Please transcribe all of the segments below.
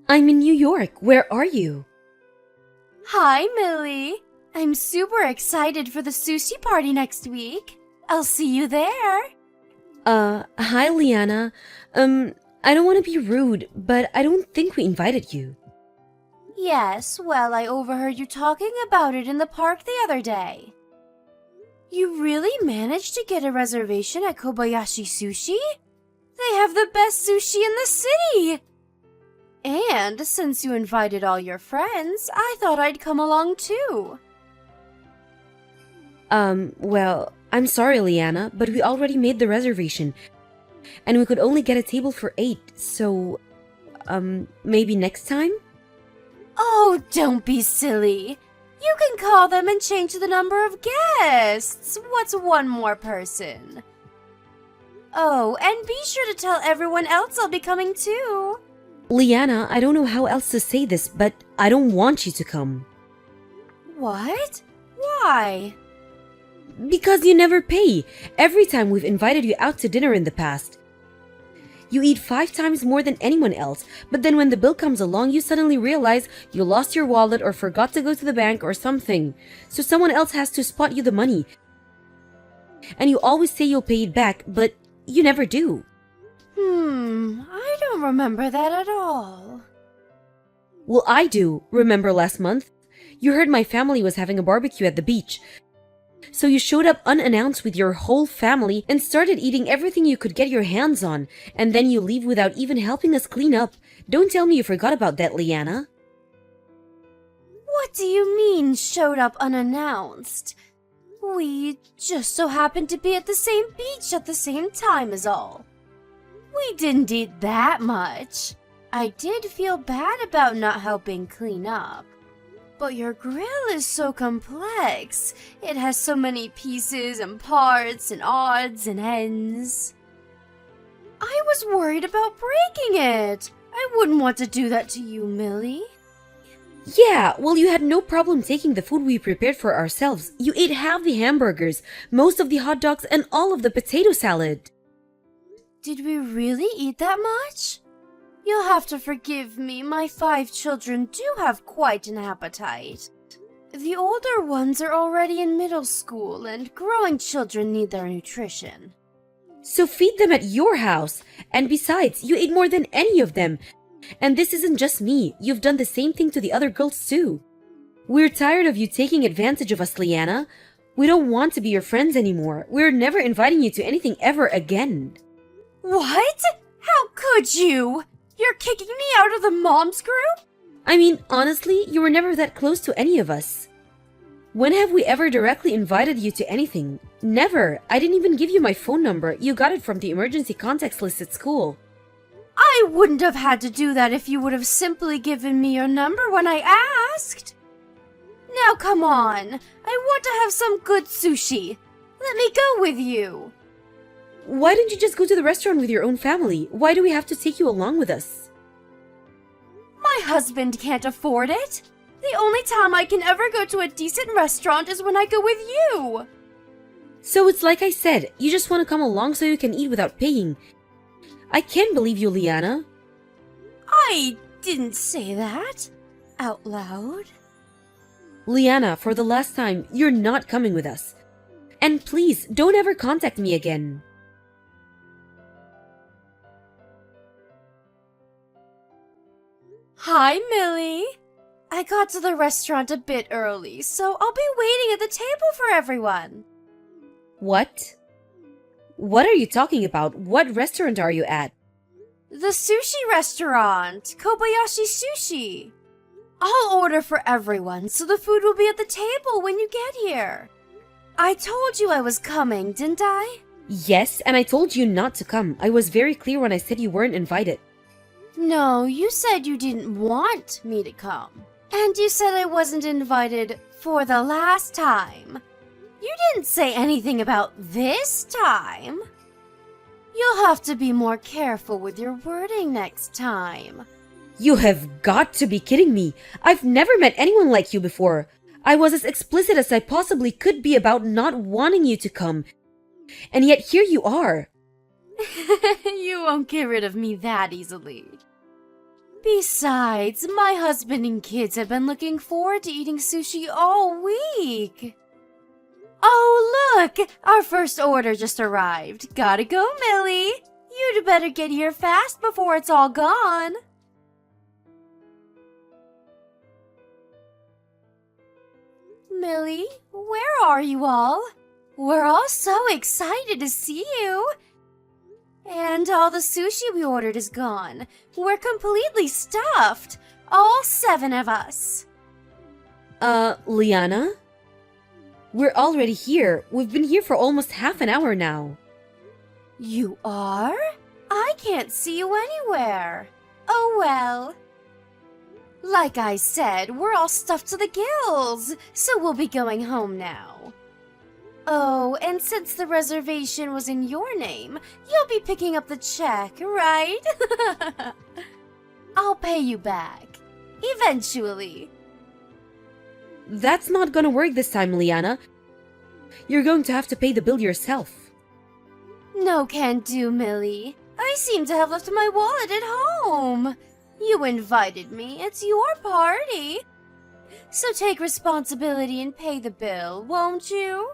I'm in New York. Where are you? Hi, Millie. I'm super excited for the sushi party next week. I'll see you there. Hi, Liana. I don't want to be rude, but I don't think we invited you. Yes, well, I overheard you talking about it in the park the other day. You really managed to get a reservation at Kobayashi Sushi? They have the best sushi in the city! And since you invited all your friends, I thought I'd come along too. Well, I'm sorry, Liana, but we already made the reservation. And we could only get a table for 8, so, maybe next time? Oh, don't be silly. You can call them and change the number of guests. What's one more person? Oh, and be sure to tell everyone else I'll be coming too. Liana, I don't know how else to say this, but I don't want you to come. What? Why? Because you never pay. Every time we've invited you out to dinner in the past. You eat 5 times more than anyone else, but then when the bill comes along, you suddenly realize you lost your wallet or forgot to go to the bank or something. So someone else has to spot you the money. And you always say you'll pay it back, but you never do. I don't remember that at all. Well, I do. Remember last month? You heard my family was having a barbecue at the beach. So you showed up unannounced with your whole family and started eating everything you could get your hands on, and then you leave without even helping us clean up. Don't tell me you forgot about that, Liana. What do you mean, showed up unannounced? We just so happened to be at the same beach at the same time is all. We didn't eat that much. I did feel bad about not helping clean up. But your grill is so complex. It has so many pieces and parts and odds and ends. I was worried about breaking it. I wouldn't want to do that to you, Millie. Yeah, well, you had no problem taking the food we prepared for ourselves. You ate half the hamburgers, most of the hot dogs, and all of the potato salad. Did we really eat that much? You'll have to forgive me. My 5 children do have quite an appetite. The older ones are already in middle school, and growing children need their nutrition. So feed them at your house. And besides, you ate more than any of them. And this isn't just me. You've done the same thing to the other girls too. We're tired of you taking advantage of us, Liana. We don't want to be your friends anymore. We're never inviting you to anything ever again. What? How could you? You're kicking me out of the moms group? I mean, honestly, you were never that close to any of us. When have we ever directly invited you to anything? Never. I didn't even give you my phone number. You got it from the emergency contacts list at school. I wouldn't have had to do that if you would have simply given me your number when I asked. Now come on. I want to have some good sushi. Let me go with you. Why don't you just go to the restaurant with your own family? Why do we have to take you along with us? My husband can't afford it. The only time I can ever go to a decent restaurant is when I go with you. So it's like I said, you just want to come along so you can eat without paying. I can't believe you, Liana. I didn't say that out loud. Liana, for the last time, you're not coming with us. And please, don't ever contact me again. Hi, Millie. I got to the restaurant a bit early, so I'll be waiting at the table for everyone. What? What are you talking about? What restaurant are you at? The sushi restaurant, Kobayashi Sushi. I'll order for everyone, so the food will be at the table when you get here. I told you I was coming, didn't I? Yes, and I told you not to come. I was very clear when I said you weren't invited. No, you said you didn't want me to come. And you said I wasn't invited for the last time. You didn't say anything about this time. You'll have to be more careful with your wording next time. You have got to be kidding me. I've never met anyone like you before. I was as explicit as I possibly could be about not wanting you to come. And yet here you are. You won't get rid of me that easily. Besides, my husband and kids have been looking forward to eating sushi all week. Oh, look! Our first order just arrived. Gotta go, Millie. You'd better get here fast before it's all gone. Millie, where are you all? We're all so excited to see you. And all the sushi we ordered is gone. We're completely stuffed. All 7 of us. Liana? We're already here. We've been here for almost half an hour now. You are? I can't see you anywhere. Oh well. Like I said, we're all stuffed to the gills, so we'll be going home now. Oh, and since the reservation was in your name, you'll be picking up the check, right? I'll pay you back. Eventually. That's not gonna work this time, Liana. You're going to have to pay the bill yourself. No can do, Millie. I seem to have left my wallet at home. You invited me. It's your party. So take responsibility and pay the bill, won't you?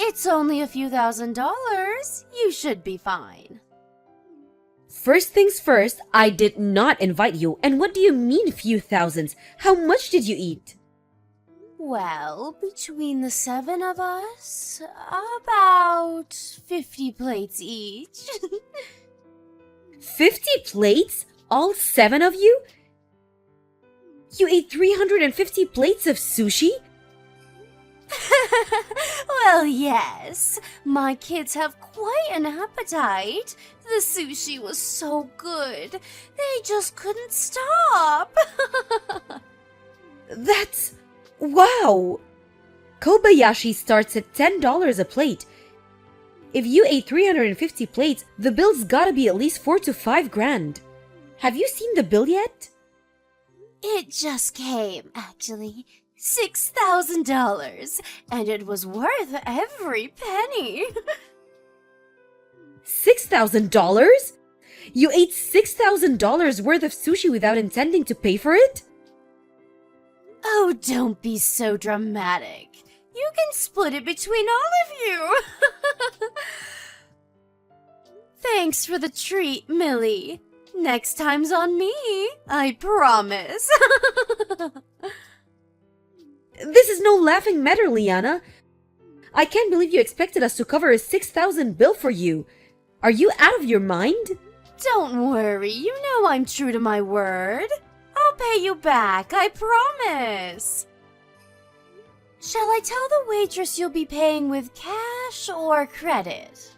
It's only a few $1,000s. You should be fine. First things first, I did not invite you. And what do you mean few thousands? How much did you eat? Well, between the 7 of us, about 50 plates each. 50 plates? All 7 of you? You ate 350 plates of sushi? Well, yes. My kids have quite an appetite. The sushi was so good. They just couldn't stop. That's... wow! Kobayashi starts at $10 a plate. If you ate 350 plates, the bill's gotta be at least 4 to 5 grand. Have you seen the bill yet? It just came, actually. $6,000, and it was worth every penny. $6,000? You ate $6,000 worth of sushi without intending to pay for it? Oh, don't be so dramatic. You can split it between all of you. Thanks for the treat, Millie. Next time's on me, I promise. This is no laughing matter, Liana. I can't believe you expected us to cover a $6,000 bill for you. Are you out of your mind? Don't worry, you know I'm true to my word. I'll pay you back, I promise. Shall I tell the waitress you'll be paying with cash or credit?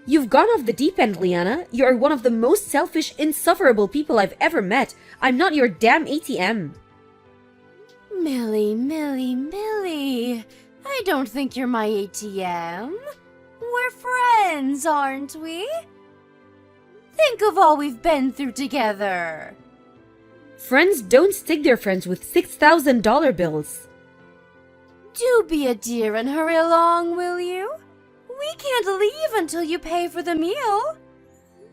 You've gone off the deep end, Liana. You are one of the most selfish, insufferable people I've ever met. I'm not your damn ATM. Millie, Millie, Millie. I don't think you're my ATM. We're friends, aren't we? Think of all we've been through together. Friends don't stick their friends with $6,000 bills. Do be a dear and hurry along, will you? We can't leave until you pay for the meal.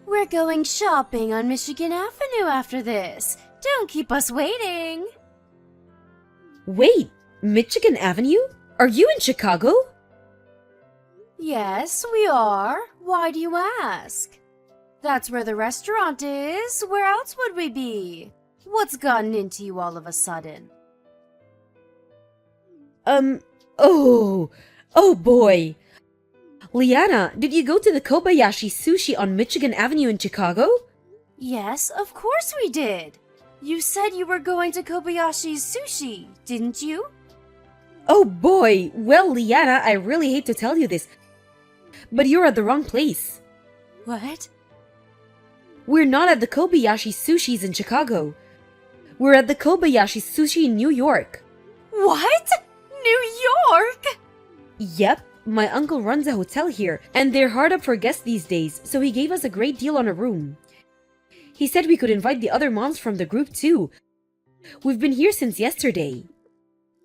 We're going shopping on Michigan Avenue after this. Don't keep us waiting. Wait, Michigan Avenue? Are you in Chicago? Yes, we are. Why do you ask? That's where the restaurant is. Where else would we be? What's gotten into you all of a sudden? Oh boy. Liana, did you go to the Kobayashi Sushi on Michigan Avenue in Chicago? Yes, of course we did. You said you were going to Kobayashi's Sushi, didn't you? Oh boy, well, Liana, I really hate to tell you this, but you're at the wrong place. What? We're not at the Kobayashi Sushis in Chicago. We're at the Kobayashi Sushi in New York. What? New York? Yep, my uncle runs a hotel here, and they're hard up for guests these days, so he gave us a great deal on a room. He said we could invite the other moms from the group too. We've been here since yesterday.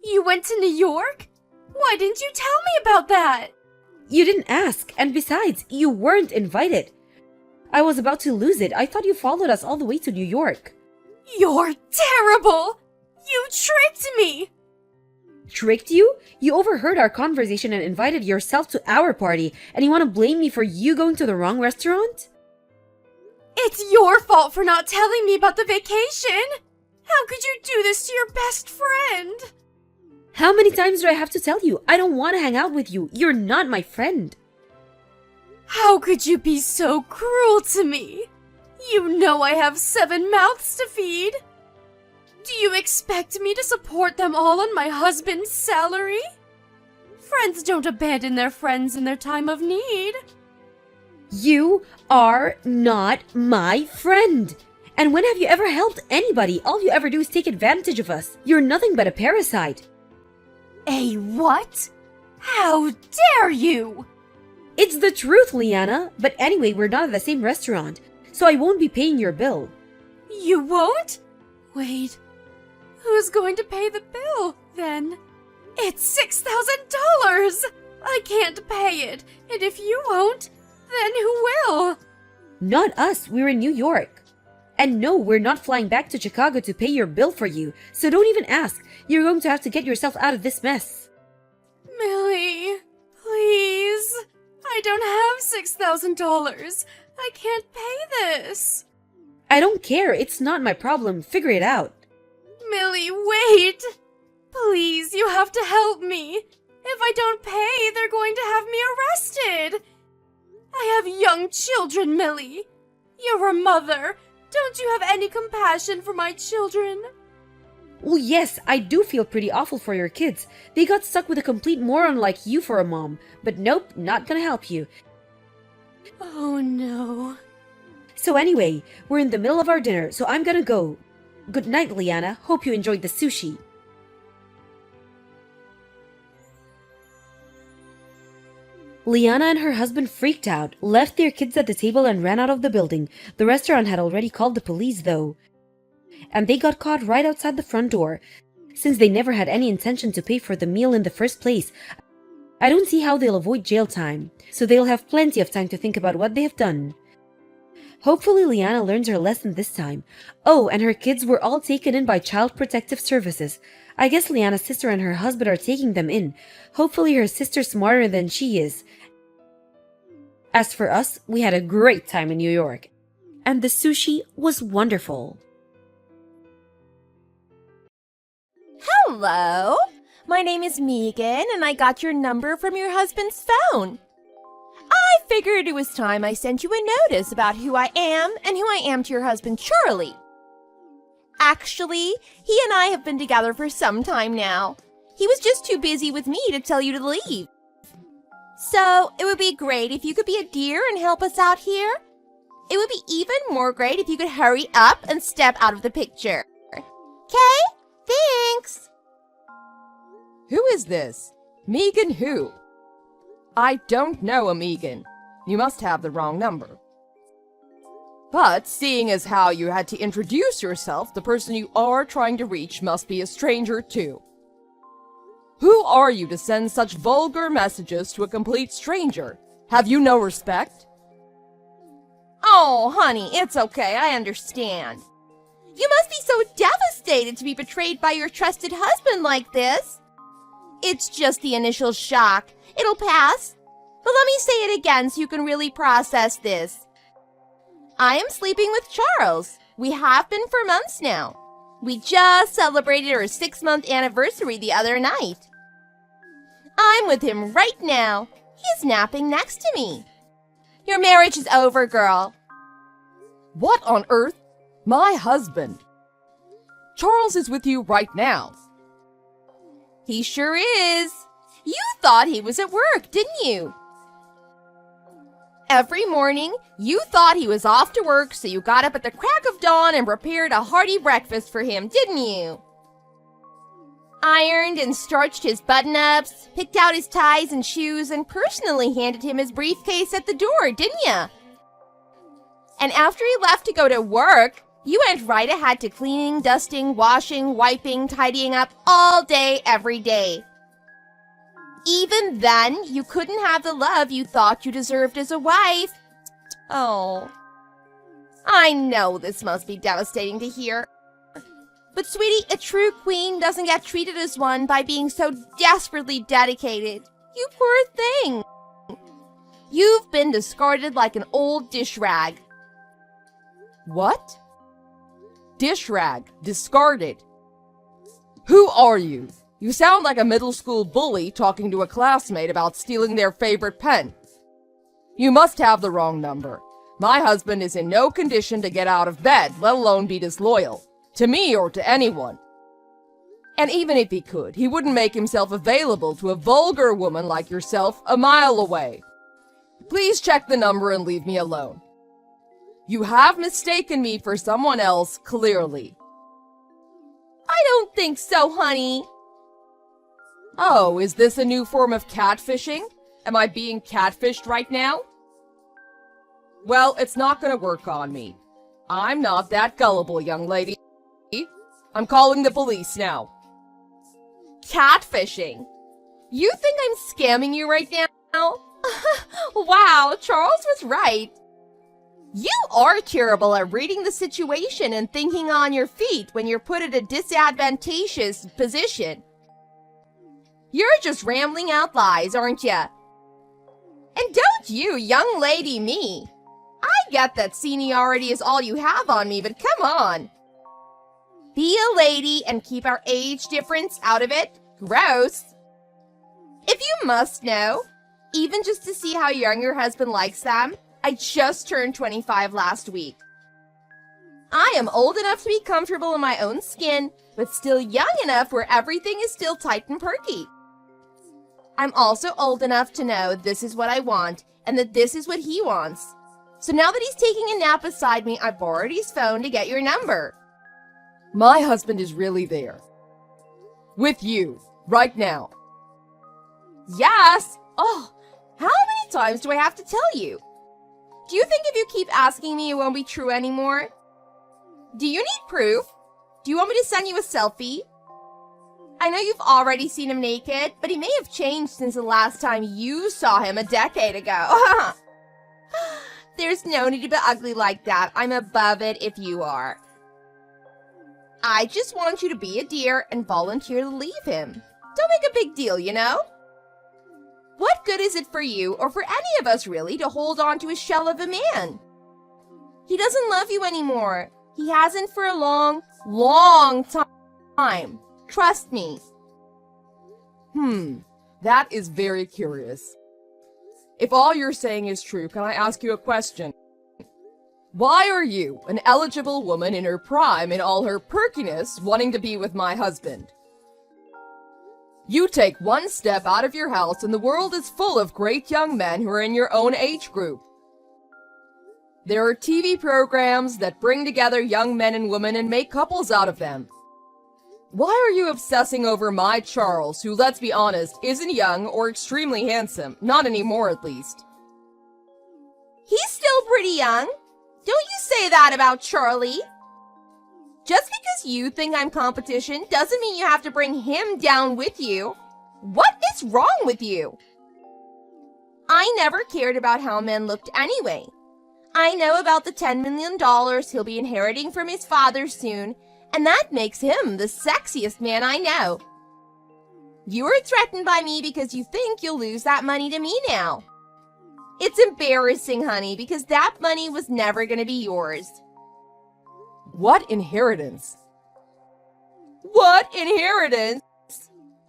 You went to New York? Why didn't you tell me about that? You didn't ask, and besides, you weren't invited. I was about to lose it. I thought you followed us all the way to New York. You're terrible! You tricked me! Tricked you? You overheard our conversation and invited yourself to our party, and you want to blame me for you going to the wrong restaurant? It's your fault for not telling me about the vacation! How could you do this to your best friend? How many times do I have to tell you? I don't want to hang out with you. You're not my friend. How could you be so cruel to me? You know I have 7 mouths to feed. Do you expect me to support them all on my husband's salary? Friends don't abandon their friends in their time of need. You are not my friend. And when have you ever helped anybody? All you ever do is take advantage of us. You're nothing but a parasite. A what? How dare you? It's the truth, Liana. But anyway, we're not at the same restaurant, so I won't be paying your bill. You won't? Wait, who's going to pay the bill, then? It's $6,000! I can't pay it, and if you won't, then who will? Not us. We're in New York. And no, we're not flying back to Chicago to pay your bill for you, so don't even ask. You're going to have to get yourself out of this mess. Millie, please. I don't have $6,000. I can't pay this. I don't care. It's not my problem. Figure it out. Millie, wait. Please, you have to help me. If I don't pay, they're going to have me arrested. I have young children, Millie. You're a mother. Don't you have any compassion for my children? Well, yes, I do feel pretty awful for your kids. They got stuck with a complete moron like you for a mom. But nope, not gonna help you. Oh no. So anyway, we're in the middle of our dinner, so I'm gonna go. Good night, Liana. Hope you enjoyed the sushi. Liana and her husband freaked out, left their kids at the table and ran out of the building. The restaurant had already called the police, though. And they got caught right outside the front door. Since they never had any intention to pay for the meal in the first place, I don't see how they'll avoid jail time, so they'll have plenty of time to think about what they have done. Hopefully Liana learns her lesson this time. Oh, and her kids were all taken in by Child Protective Services. I guess Liana's sister and her husband are taking them in. Hopefully her sister's smarter than she is. As for us, we had a great time in New York. And the sushi was wonderful. Hello, my name is Megan and I got your number from your husband's phone. I figured it was time I sent you a notice about who I am and who I am to your husband Charlie. Actually, he and I have been together for some time now. He was just too busy with me to tell you to leave. So, it would be great if you could be a dear and help us out here. It would be even more great if you could hurry up and step out of the picture. Okay? Thanks! Who is this? Megan who? I don't know a Megan. You must have the wrong number. But seeing as how you had to introduce yourself, the person you are trying to reach must be a stranger too. Who are you to send such vulgar messages to a complete stranger? Have you no respect? Oh, honey, it's okay, I understand. You must be so devastated to be betrayed by your trusted husband like this. It's just the initial shock. It'll pass. But let me say it again so you can really process this. I am sleeping with Charles. We have been for months now. We just celebrated our 6-month anniversary the other night. I'm with him right now. He's napping next to me. Your marriage is over, girl. What on earth? My husband. Charles is with you right now. He sure is. You thought he was at work, didn't you? Every morning, you thought he was off to work, so you got up at the crack of dawn and prepared a hearty breakfast for him, didn't you? Ironed and starched his button-ups, picked out his ties and shoes, and personally handed him his briefcase at the door, didn't you? And after he left to go to work, you went right ahead to cleaning, dusting, washing, wiping, tidying up all day, every day. Even then, you couldn't have the love you thought you deserved as a wife. Oh, I know this must be devastating to hear. But sweetie, a true queen doesn't get treated as one by being so desperately dedicated. You poor thing. You've been discarded like an old dish rag. What? Dish rag. Discarded. Who are you? You sound like a middle school bully talking to a classmate about stealing their favorite pen. You must have the wrong number. My husband is in no condition to get out of bed, let alone be disloyal. To me or to anyone. And even if he could, he wouldn't make himself available to a vulgar woman like yourself a mile away. Please check the number and leave me alone. You have mistaken me for someone else, clearly. I don't think so, honey. Oh, is this a new form of catfishing? Am I being catfished right now? Well, it's not gonna work on me. I'm not that gullible, young lady. I'm calling the police now. Catfishing? You think I'm scamming you right now? Wow, Charles was right. You are terrible at reading the situation and thinking on your feet when you're put in a disadvantageous position. You're just rambling out lies, aren't you? And don't you, young lady, me. I get that seniority is all you have on me, but come on. Be a lady and keep our age difference out of it. Gross. If you must know, even just to see how young your husband likes them, I just turned 25 last week. I am old enough to be comfortable in my own skin, but still young enough where everything is still tight and perky. I'm also old enough to know this is what I want and that this is what he wants. So now that he's taking a nap beside me, I borrowed his phone to get your number. My husband is really there. With you, right now. Yes! Oh, how many times do I have to tell you? Do you think if you keep asking me it won't be true anymore? Do you need proof? Do you want me to send you a selfie? I know you've already seen him naked, but he may have changed since the last time you saw him a decade ago. There's no need to be ugly like that. I'm above it if you are. I just want you to be a dear and volunteer to leave him. Don't make a big deal, you know? What good is it for you, or for any of us really, to hold on to a shell of a man? He doesn't love you anymore. He hasn't for a long, long time. Trust me. That is very curious. If all you're saying is true, can I ask you a question? Why are you, an eligible woman in her prime in all her perkiness, wanting to be with my husband? You take one step out of your house and the world is full of great young men who are in your own age group. There are TV programs that bring together young men and women and make couples out of them. Why are you obsessing over my Charles, who, let's be honest, isn't young or extremely handsome? Not anymore, at least. He's still pretty young. Don't you say that about Charlie. Just because you think I'm competition doesn't mean you have to bring him down with you. What is wrong with you? I never cared about how men looked anyway. I know about the $10 million he'll be inheriting from his father soon, and that makes him the sexiest man I know. You are threatened by me because you think you'll lose that money to me now. It's embarrassing, honey, because that money was never going to be yours. What inheritance? What inheritance?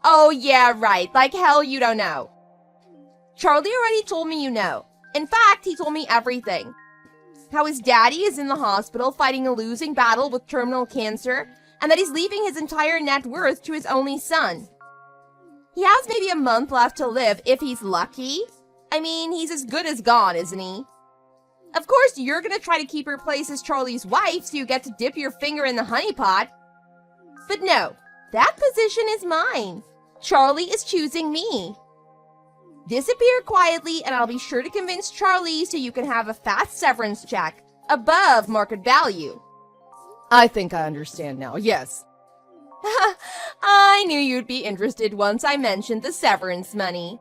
Oh, yeah, right. Like hell you don't know. Charlie already told me you know. In fact, he told me everything. How his daddy is in the hospital fighting a losing battle with terminal cancer, and that he's leaving his entire net worth to his only son. He has maybe a month left to live if he's lucky. I mean, he's as good as gone, isn't he? Of course, you're gonna try to keep her place as Charlie's wife so you get to dip your finger in the honey pot. But no, that position is mine. Charlie is choosing me. Disappear quietly and I'll be sure to convince Charlie so you can have a fat severance check above market value. I think I understand now, yes. I knew you'd be interested once I mentioned the severance money.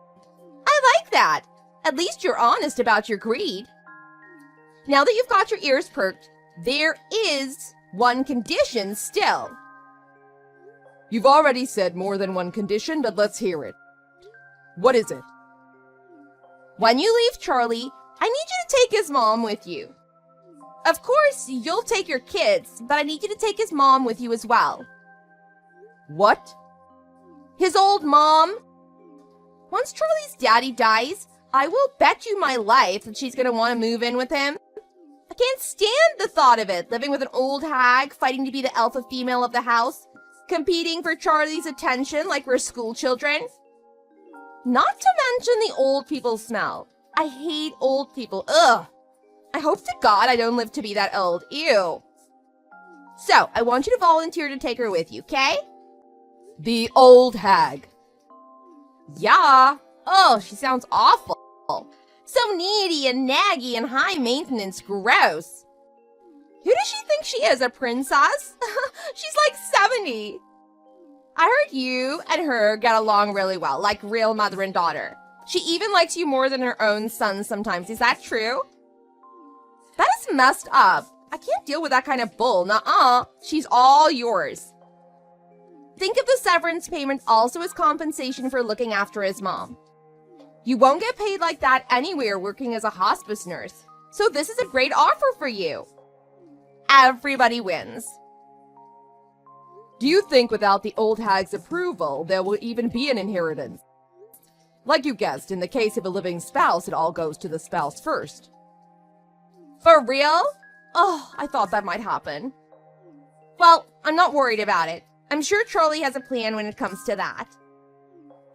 I like that. At least you're honest about your greed. Now that you've got your ears perked, There is one condition still. You've already said more than one condition, but let's hear it. What is it? When you leave Charlie, I need you to take his mom with you. Of course, you'll take your kids, but I need you to take his mom with you as well. What? His old mom. Once Charlie's daddy dies, I will bet you my life that she's gonna want to move in with him. I can't stand the thought of it, living with an old hag, fighting to be the alpha female of the house, competing for Charlie's attention like we're school children. Not to mention the old people smell. I hate old people. Ugh. I hope to God I don't live to be that old. Ew. So, I want you to volunteer to take her with you, okay? The old hag. Yeah. Oh, she sounds awful. So needy and naggy and high maintenance. Gross. Who does she think she is, a princess? She's like 70. I heard you and her get along really well, like real mother and daughter. She even likes you more than her own son sometimes. Is that true? That is messed up. I can't deal with that kind of bull. Nuh-uh. She's all yours. Think of the severance payment also as compensation for looking after his mom. You won't get paid like that anywhere working as a hospice nurse. So this is a great offer for you. Everybody wins. Do you think without the old hag's approval, there will even be an inheritance? Like you guessed, in the case of a living spouse, it all goes to the spouse first. For real? Oh, I thought that might happen. Well, I'm not worried about it. I'm sure Charlie has a plan when it comes to that.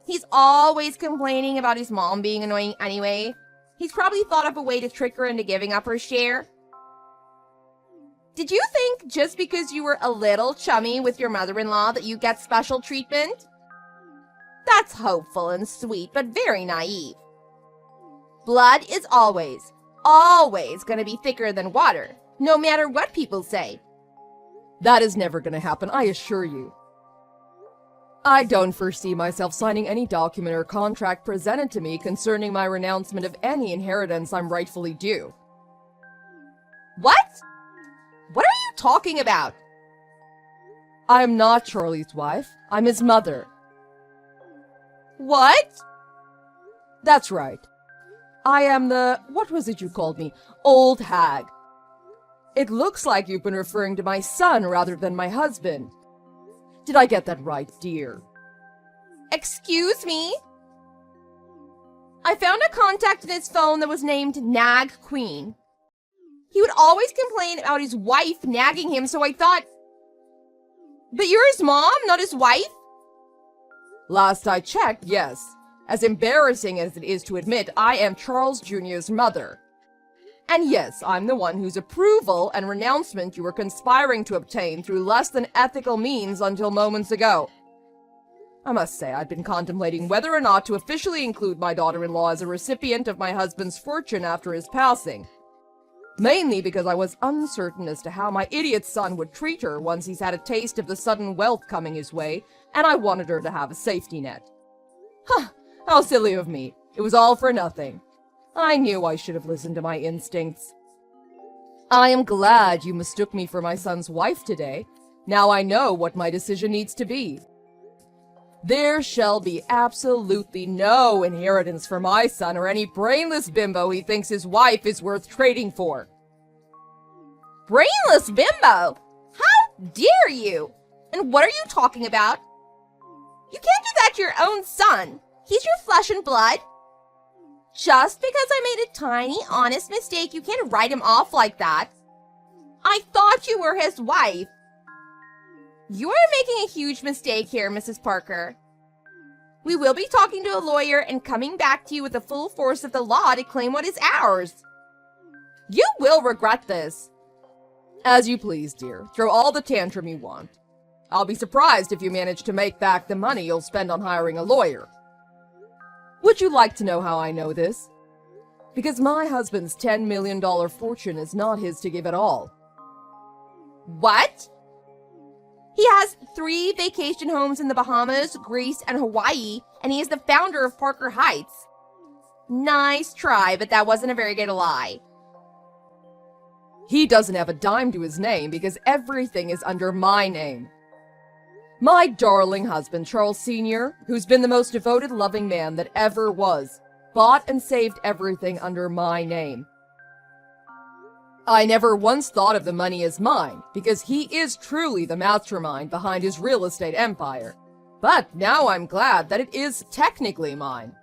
He's always complaining about his mom being annoying anyway. He's probably thought of a way to trick her into giving up her share. Did you think just because you were a little chummy with your mother-in-law that you get special treatment? That's hopeful and sweet, but very naive. Blood is always going to be thicker than water, no matter what people say. That is never going to happen, I assure you. I don't foresee myself signing any document or contract presented to me concerning my renouncement of any inheritance I'm rightfully due. What? What are you talking about? I am not Charlie's wife. I'm his mother. What? That's right. I am the, what was it you called me? Old hag. It looks like you've been referring to my son rather than my husband. Did I get that right, dear? Excuse me? I found a contact in his phone that was named Nag Queen. He would always complain about his wife nagging him, so I thought... But you're his mom, not his wife? Last I checked, yes. As embarrassing as it is to admit, I am Charles Jr.'s mother. And yes, I'm the one whose approval and renouncement you were conspiring to obtain through less than ethical means until moments ago. I must say, I'd been contemplating whether or not to officially include my daughter-in-law as a recipient of my husband's fortune after his passing. Mainly because I was uncertain as to how my idiot son would treat her once he's had a taste of the sudden wealth coming his way, and I wanted her to have a safety net. Huh, how silly of me. It was all for nothing. I knew I should have listened to my instincts. I am glad you mistook me for my son's wife today. Now I know what my decision needs to be. There shall be absolutely no inheritance for my son or any brainless bimbo he thinks his wife is worth trading for. Brainless bimbo? How dare you? And what are you talking about? You can't do that to your own son. He's your flesh and blood. Just because I made a tiny, honest mistake, you can't write him off like that. I thought you were his wife. You are making a huge mistake here, Mrs. Parker. We will be talking to a lawyer and coming back to you with the full force of the law to claim what is ours. You will regret this. As you please, dear. Throw all the tantrum you want. I'll be surprised if you manage to make back the money you'll spend on hiring a lawyer. Would you like to know how I know this? Because my husband's $10 million fortune is not his to give at all. What? He has 3 vacation homes in the Bahamas, Greece, and Hawaii, and he is the founder of Parker Heights. Nice try, but that wasn't a very good lie. He doesn't have a dime to his name because everything is under my name. My darling husband, Charles Sr., who's been the most devoted, loving man that ever was, bought and saved everything under my name. I never once thought of the money as mine, because he is truly the mastermind behind his real estate empire. But now I'm glad that it is technically mine.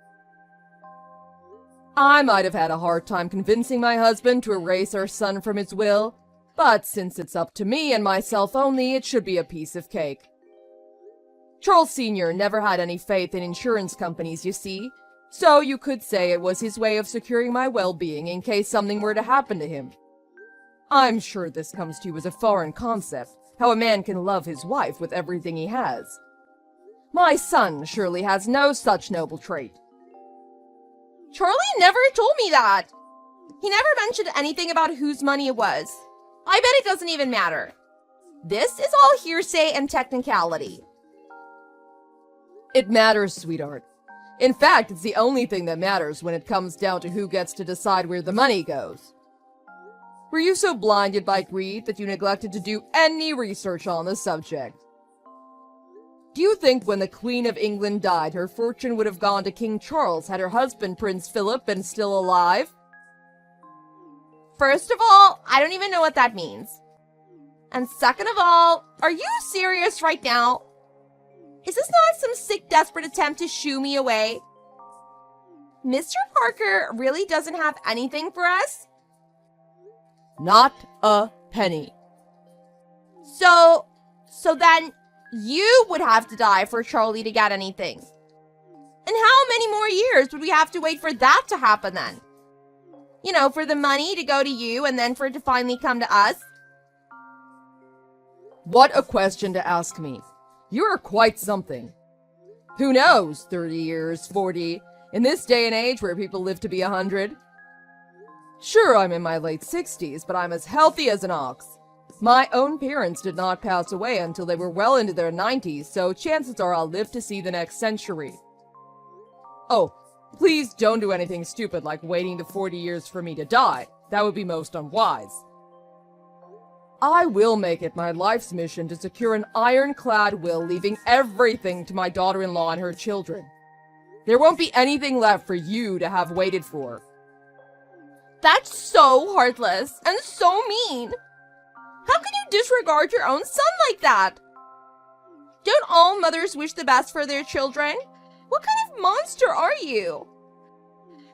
I might have had a hard time convincing my husband to erase our son from his will, but since it's up to me and myself only, it should be a piece of cake. Charles Sr. never had any faith in insurance companies, you see, so you could say it was his way of securing my well-being in case something were to happen to him. I'm sure this comes to you as a foreign concept, how a man can love his wife with everything he has. My son surely has no such noble trait. Charlie never told me that. He never mentioned anything about whose money it was. I bet it doesn't even matter. This is all hearsay and technicality. It matters, sweetheart. In fact, it's the only thing that matters when it comes down to who gets to decide where the money goes. Were you so blinded by greed that you neglected to do any research on the subject? Do you think when the Queen of England died, her fortune would have gone to King Charles had her husband, Prince Philip, been still alive? First of all, I don't even know what that means. And second of all, are you serious right now? Is this not some sick, desperate attempt to shoo me away? Mr. Parker really doesn't have anything for us? Not a penny. So then, you would have to die for Charlie to get anything. And how many more years would we have to wait for that to happen then? You know, for the money to go to you and then for it to finally come to us? What a question to ask me. You're quite something. Who knows, 30 years, 40, in this day and age where people live to be 100? Sure, I'm in my late 60s, but I'm as healthy as an ox. My own parents did not pass away until they were well into their 90s, so chances are I'll live to see the next century. Oh, please don't do anything stupid like waiting the 40 years for me to die. That would be most unwise. I will make it my life's mission to secure an ironclad will leaving everything to my daughter-in-law and her children. There won't be anything left for you to have waited for. That's so heartless and so mean. How can you disregard your own son like that? Don't all mothers wish the best for their children? What kind of monster are you?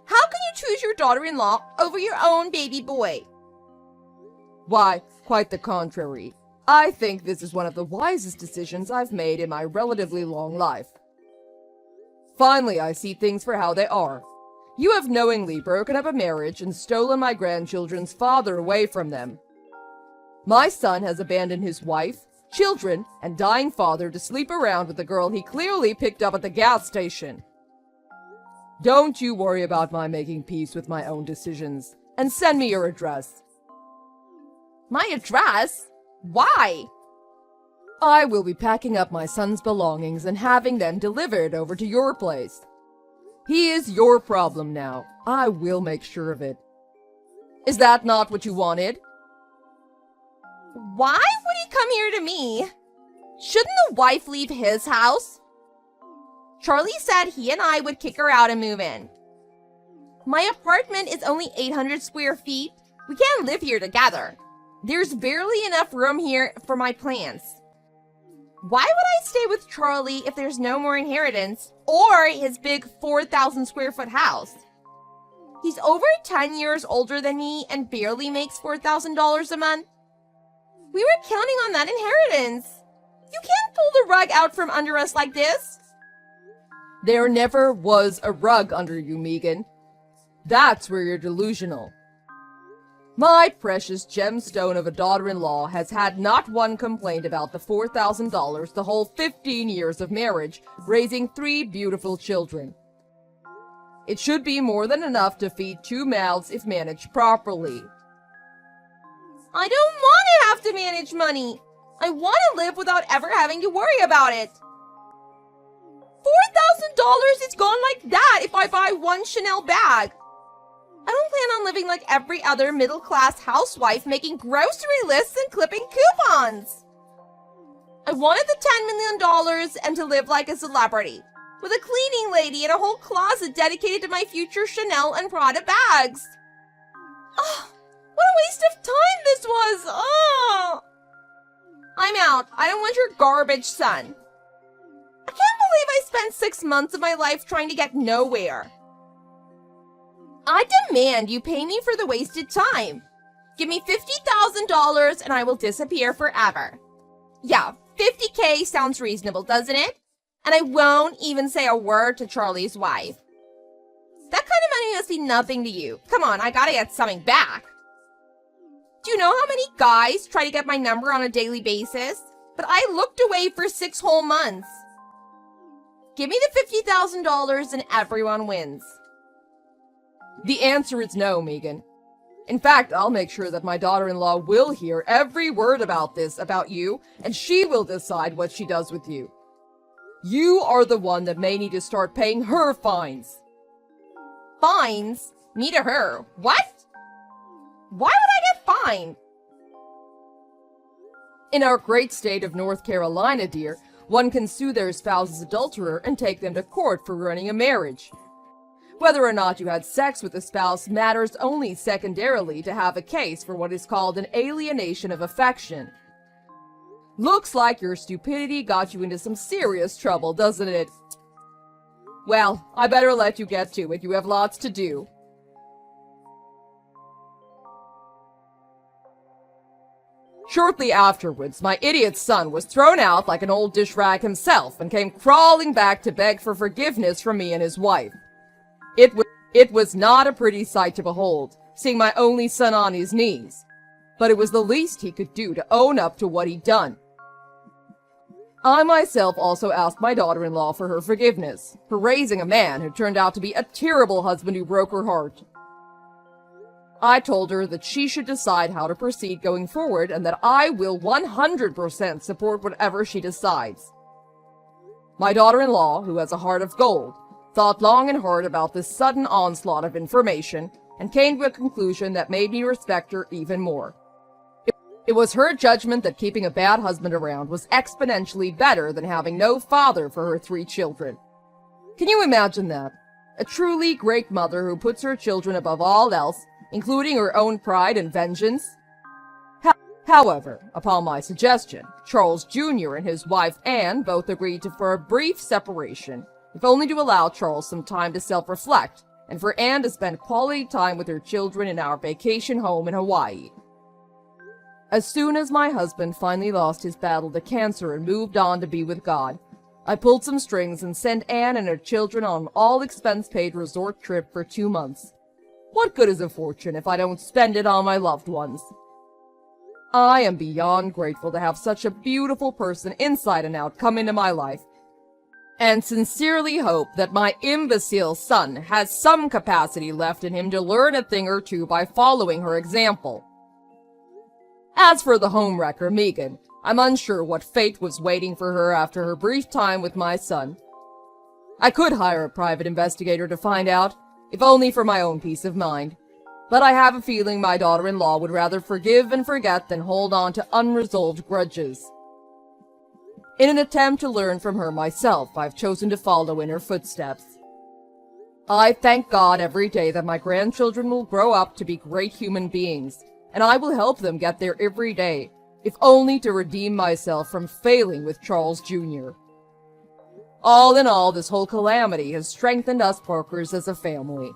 How can you choose your daughter-in-law over your own baby boy? Why, quite the contrary. I think this is one of the wisest decisions I've made in my relatively long life. Finally, I see things for how they are. You have knowingly broken up a marriage and stolen my grandchildren's father away from them. My son has abandoned his wife, children, and dying father to sleep around with a girl he clearly picked up at the gas station. Don't you worry about my making peace with my own decisions, and send me your address. My address? Why? I will be packing up my son's belongings and having them delivered over to your place. He is your problem now. I will make sure of it. Is that not what you wanted? Why would he come here to me? Shouldn't the wife leave his house? Charlie said he and I would kick her out and move in. My apartment is only 800 square feet. We can't live here together. There's barely enough room here for my plants. Why would I stay with Charlie if there's no more inheritance or his big 4,000 square foot house? He's over 10 years older than me and barely makes $4,000 a month. We were counting on that inheritance. You can't pull the rug out from under us like this. There never was a rug under you, Megan. That's where you're delusional. My precious gemstone of a daughter-in-law has had not one complaint about the $4,000 the whole 15 years of marriage, raising 3 beautiful children. It should be more than enough to feed 2 mouths if managed properly. I don't want to have to manage money. I want to live without ever having to worry about it. $4,000 is gone like that if I buy one Chanel bag. I don't plan on living like every other middle-class housewife, making grocery lists and clipping coupons. I wanted the $10 million and to live like a celebrity, with a cleaning lady and a whole closet dedicated to my future Chanel and Prada bags. Oh, what a waste of time this was! Oh. I'm out. I don't want your garbage son. I can't believe I spent 6 months of my life trying to get nowhere. I demand you pay me for the wasted time. Give me $50,000 and I will disappear forever. Yeah, $50K sounds reasonable, doesn't it? And I won't even say a word to Charlie's wife. That kind of money must be nothing to you. Come on, I gotta get something back. Do you know how many guys try to get my number on a daily basis? But I looked away for 6 whole months. Give me the $50,000 and everyone wins. The answer is no, Megan. In fact, I'll make sure that my daughter-in-law will hear every word about this about you, and she will decide what she does with you. You are the one that may need to start paying her fines. Fines? Me to her? What? Why would I get fined? In our great state of North Carolina, dear, one can sue their spouse's adulterer and take them to court for ruining a marriage. Whether or not you had sex with a spouse matters only secondarily to have a case for what is called an alienation of affection. Looks like your stupidity got you into some serious trouble, doesn't it? Well, I better let you get to it. You have lots to do. Shortly afterwards, my idiot son was thrown out like an old dish rag himself and came crawling back to beg for forgiveness from me and his wife. It was not a pretty sight to behold, seeing my only son on his knees, but it was the least he could do to own up to what he'd done. I myself also asked my daughter-in-law for her forgiveness, for raising a man who turned out to be a terrible husband who broke her heart. I told her that she should decide how to proceed going forward and that I will 100% support whatever she decides. My daughter-in-law, who has a heart of gold, thought long and hard about this sudden onslaught of information and came to a conclusion that made me respect her even more. It was her judgment that keeping a bad husband around was exponentially better than having no father for her 3 children. Can you imagine that? A truly great mother who puts her children above all else, including her own pride and vengeance? However, upon my suggestion, Charles Jr. and his wife Anne both agreed for a brief separation, if only to allow Charles some time to self-reflect, and for Anne to spend quality time with her children in our vacation home in Hawaii. As soon as my husband finally lost his battle to cancer and moved on to be with God, I pulled some strings and sent Anne and her children on an all-expense-paid resort trip for 2 months. What good is a fortune if I don't spend it on my loved ones? I am beyond grateful to have such a beautiful person inside and out come into my life, and sincerely hope that my imbecile son has some capacity left in him to learn a thing or two by following her example. As for the homewrecker, Megan, I'm unsure what fate was waiting for her after her brief time with my son. I could hire a private investigator to find out, if only for my own peace of mind. But I have a feeling my daughter-in-law would rather forgive and forget than hold on to unresolved grudges. In an attempt to learn from her myself, I've chosen to follow in her footsteps. I thank God every day that my grandchildren will grow up to be great human beings, and I will help them get there every day, if only to redeem myself from failing with Charles Jr. All in all, this whole calamity has strengthened us Parkers as a family.